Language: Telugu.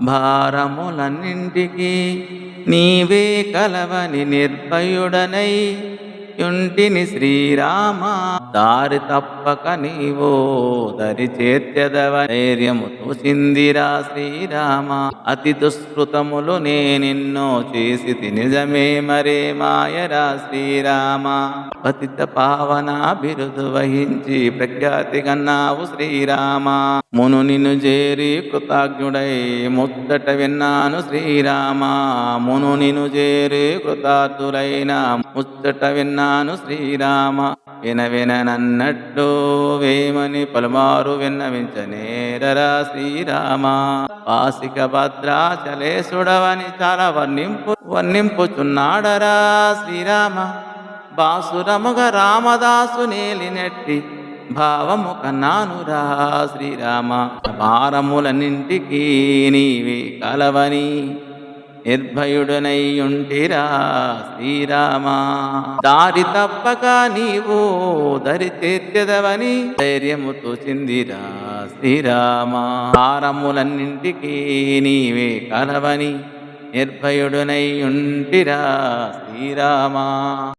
భారములన్నింటికి నీవే కలవని నిర్భయుడనై యుంటిని శ్రీరామ. దారి తప్పక నీవో దరి చేర్చెదవ ధైర్యము తోచిందిరా శ్రీరామ. అతి దుష్కృతములు నేనెన్నో చేసి నిజమే మరే మాయరా శ్రీరామ. పతిత పావన బిరుదు వహించి ప్రఖ్యాతి కన్నావు శ్రీరామ. మును నిన్ను చేరి కృతజ్ఞుడై ముచ్చట విన్నాను శ్రీరామ. మును నిన్ను చేరి కృతార్థులైన ముచ్చట విన్నాను శ్రీరామ. విననన్నట్టు వేమని పలుమారు విన్నవించనేరరా శ్రీరామ. వాసిక భద్రాచలేశుడవని చాలా వర్ణింపుచున్నాడరా శ్రీరామ. బాసురముగ రామదాసు నేలినట్టి భావము కన్నానురా శ్రీరామ. భారములన్నింటికీ నీవే కలవని నిర్భయుడనయ్యుంటిరా శ్రీరామ. దారి తప్పక నీవు దరి చేర్చెదవని ధైర్యముతో చిందిరా శ్రీరామ. భారములన్నింటికీ నీవే కలవని నిర్భయుడనయ్యుంటిరా శ్రీరామ.